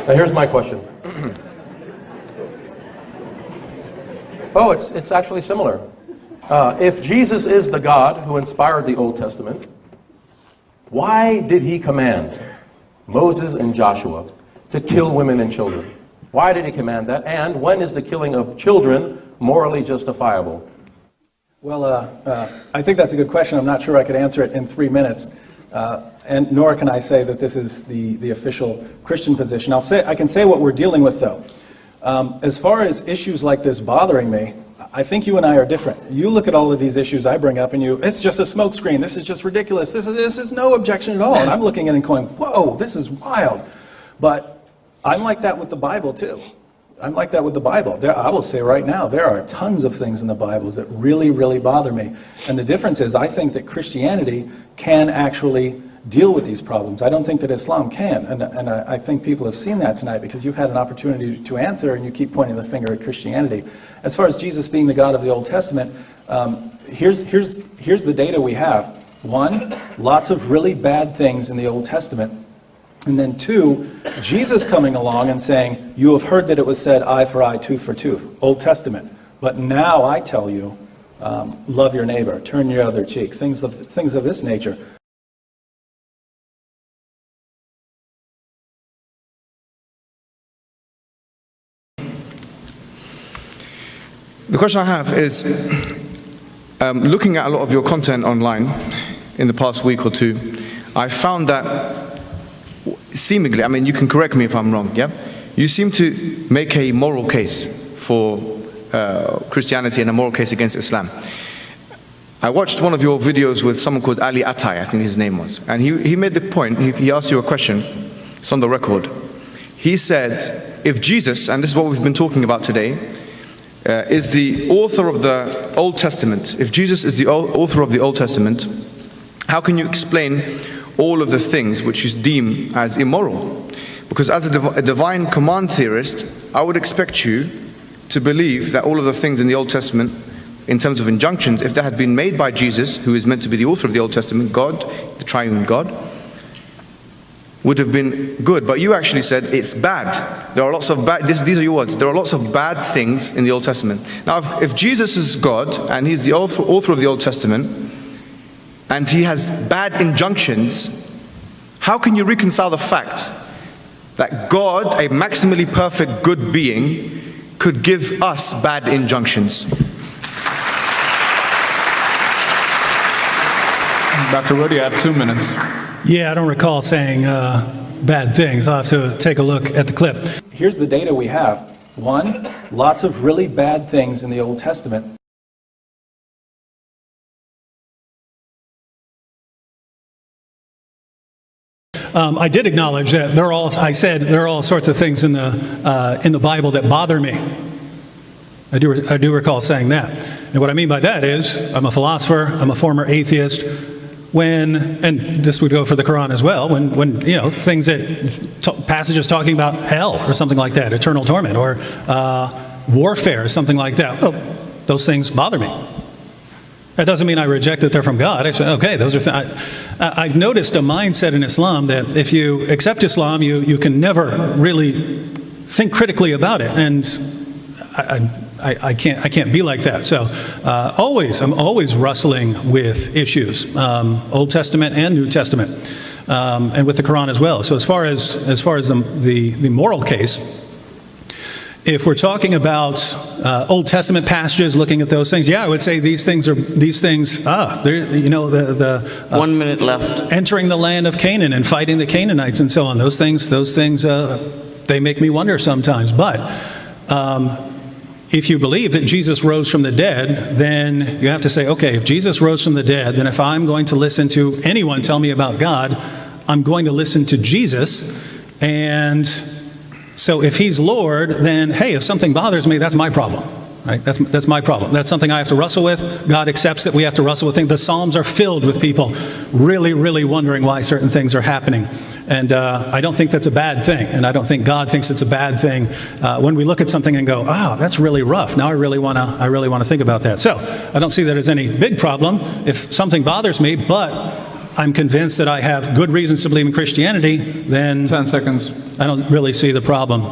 Now here's my question. Oh, it's actually similar. If Jesus is the God who inspired the Old Testament, why did he command Moses and Joshua to kill women and children? Why did he command that? And when is the killing of children morally justifiable? Well, I think that's a good question. I'm not sure I could answer it in 3 minutes. And nor can I say that this is the official Christian position. I can say what we're dealing with, though. As far as issues like this bothering me, I think you and I are different. You look at all of these issues I bring up and it's just a smokescreen. This is just ridiculous. This is no objection at all. And I'm looking at it and going, whoa, this is wild. But I'm like that with the Bible, too. I'm like that with the Bible. I will say right now, there are tons of things in the Bible that really, really bother me. And the difference is, I think that Christianity can actually deal with these problems. I don't think that Islam can. And I think people have seen that tonight because you've had an opportunity to answer and you keep pointing the finger at Christianity. As far as Jesus being the God of the Old Testament, here's the data we have. 1, lots of really bad things in the Old Testament. And then 2, Jesus coming along and saying, you have heard that it was said eye for eye, tooth for tooth, Old Testament. But now I tell you, love your neighbor, turn your other cheek, things of this nature. The question I have is, looking at a lot of your content online in the past week or two, I found that seemingly, I mean, you can correct me if I'm wrong, yeah? You seem to make a moral case for Christianity and a moral case against Islam. I watched one of your videos with someone called Ali Attai, I think his name was, and he made the point, he asked you a question, it's on the record. He said, if Jesus, and this is what we've been talking about today, is the author of the Old Testament, if Jesus is the author of the Old Testament, how can you explain all of the things which you deem as immoral? Because as a divine command theorist, I would expect you to believe that all of the things in the Old Testament, in terms of injunctions, if they had been made by Jesus, who is meant to be the author of the Old Testament, God, the triune God, would have been good. But you actually said it's bad. There are lots of bad, these are your words, there are lots of bad things in the Old Testament. Now, if Jesus is God, and he's the author of the Old Testament, and he has bad injunctions, how can you reconcile the fact that God, a maximally perfect good being, could give us bad injunctions? Dr. Wood, you have 2 minutes. Yeah, I don't recall saying bad things. I'll have to take a look at the clip. Here's the data we have. 1, lots of really bad things in the Old Testament. I did acknowledge that I said there are all sorts of things in the Bible that bother me. I do recall saying that. And what I mean by that is, I'm a philosopher, I'm a former atheist. And this would go for the Quran as well, when you know, things passages talking about hell or something like that, eternal torment, or warfare or something like that, well, those things bother me. That doesn't mean I reject that they're from God. I say, okay, those are I've noticed a mindset in Islam that if you accept Islam, you can never really think critically about it, and I can't be like that. So I'm always wrestling with issues, Old Testament and New Testament, and with the Quran as well. So as far as the moral case, if we're talking about Old Testament passages, looking at those things, yeah, I would say these things. You know, the 1 minute left. Entering the land of Canaan and fighting the Canaanites and so on. Those things, they make me wonder sometimes. But if you believe that Jesus rose from the dead, then you have to say, okay, if Jesus rose from the dead, then if I'm going to listen to anyone tell me about God, I'm going to listen to Jesus. And so if he's Lord, then hey, if something bothers me, that's my problem. Right? That's my problem. That's something I have to wrestle with. God accepts that we have to wrestle with things. The Psalms are filled with people really, really wondering why certain things are happening. And I don't think that's a bad thing. And I don't think God thinks it's a bad thing when we look at something and go, oh, that's really rough. Now I really want to think about that. So I don't see that as any big problem if something bothers me, but I'm convinced that I have good reasons to believe in Christianity, then 10 seconds. I don't really see the problem.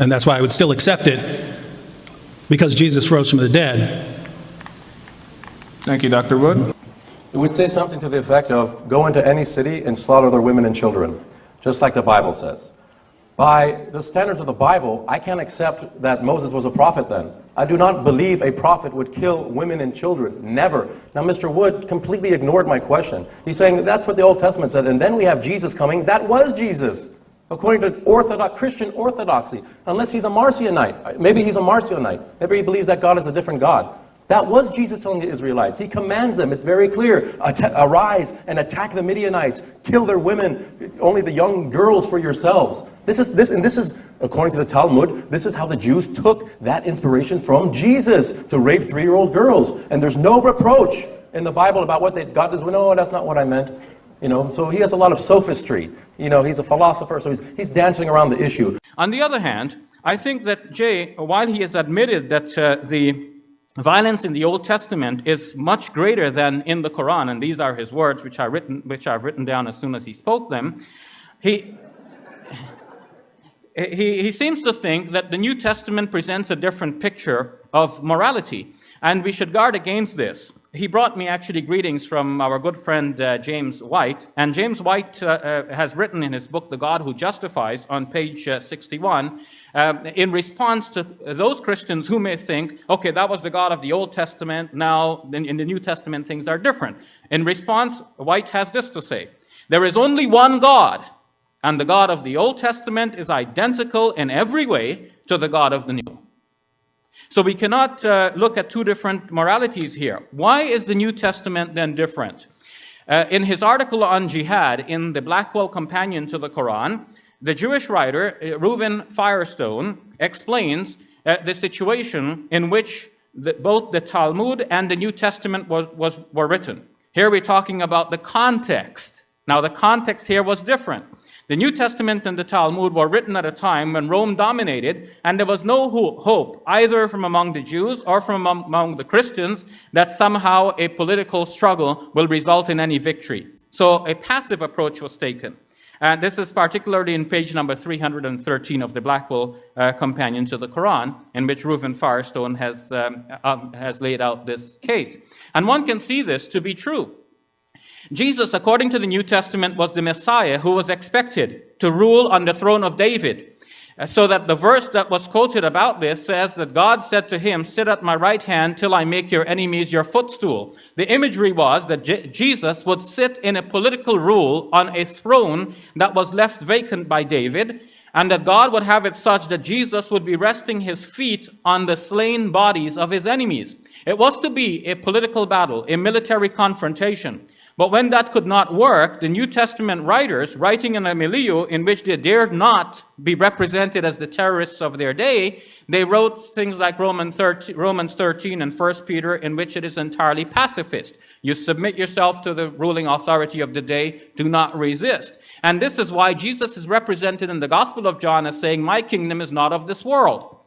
And that's why I would still accept it, because Jesus rose from the dead. Thank you, Dr. Wood. It would say something to the effect of, go into any city and slaughter their women and children, just like the Bible says. By the standards of the Bible, I can't accept that Moses was a prophet then. I do not believe a prophet would kill women and children. Never. Now, Mr. Wood completely ignored my question. He's saying that's what the Old Testament said, and then we have Jesus coming. That was Jesus, according to Christian orthodoxy. Unless he's a Marcionite. Maybe he's a Marcionite. Maybe he believes that God is a different God. That was Jesus telling the Israelites. He commands them. It's very clear. Arise and attack the Midianites. Kill their women. Only the young girls for yourselves. This is, according to the Talmud, this is how the Jews took that inspiration from Jesus to rape 3-year-old girls. And there's no reproach in the Bible about what God does. No, that's not what I meant. So he has a lot of sophistry. He's a philosopher, so he's dancing around the issue. On the other hand, I think that Jay, while he has admitted that the violence in the Old Testament is much greater than in the Quran, and these are his words, which I've written down as soon as he spoke them. He seems to think that the New Testament presents a different picture of morality, and we should guard against this. He brought me actually greetings from our good friend James White, and James White has written in his book, The God Who Justifies, on page 61, in response to those Christians who may think, okay, that was the God of the Old Testament, now in the New Testament things are different. In response, White has this to say: there is only one God, and the God of the Old Testament is identical in every way to the God of the New. So we cannot look at two different moralities here. Why is the New Testament then different? In his article on jihad in the Blackwell Companion to the Quran, the Jewish writer Reuben Firestone explains the situation in which both the Talmud and the New Testament were written. Here we're talking about the context. Now the context here was different. The New Testament and the Talmud were written at a time when Rome dominated, and there was no hope, either from among the Jews or from among the Christians, that somehow a political struggle will result in any victory. So a passive approach was taken. And this is particularly in page number 313 of the Blackwell Companion to the Quran, in which Reuben Firestone has laid out this case. And one can see this to be true. Jesus, according to the New Testament, was the Messiah who was expected to rule on the throne of David. So that the verse that was quoted about this says that God said to him, "Sit at my right hand till I make your enemies your footstool." The imagery was that Jesus would sit in a political rule on a throne that was left vacant by David, and that God would have it such that Jesus would be resting his feet on the slain bodies of his enemies. It was to be a political battle, a military confrontation. But when that could not work, the New Testament writers, writing in a milieu in which they dared not be represented as the terrorists of their day, they wrote things like Romans 13 and 1 Peter, in which it is entirely pacifist. You submit yourself to the ruling authority of the day, do not resist. And this is why Jesus is represented in the Gospel of John as saying, "My kingdom is not of this world."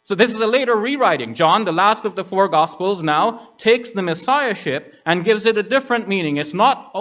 So this is a later rewriting. John, the last of the 4 Gospels, now takes the Messiahship and gives it a different meaning. It's not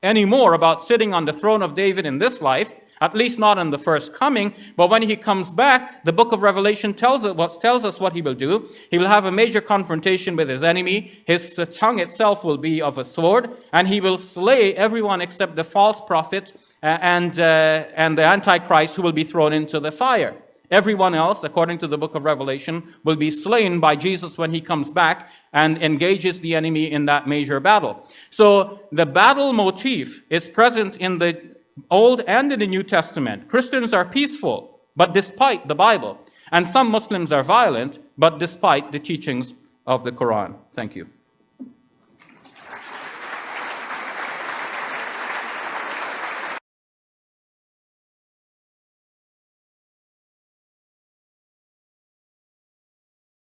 anymore about sitting on the throne of David in this life, at least not in the first coming, but when he comes back, the book of Revelation tells us what he will do. He will have a major confrontation with his enemy. His tongue itself will be of a sword, and he will slay everyone except the false prophet and the Antichrist, who will be thrown into the fire. Everyone else, according to the book of Revelation, will be slain by Jesus when he comes back and engages the enemy in that major battle. So the battle motif is present in the Old and in the New Testament. Christians are peaceful, but despite the Bible. And some Muslims are violent, but despite the teachings of the Quran. Thank you.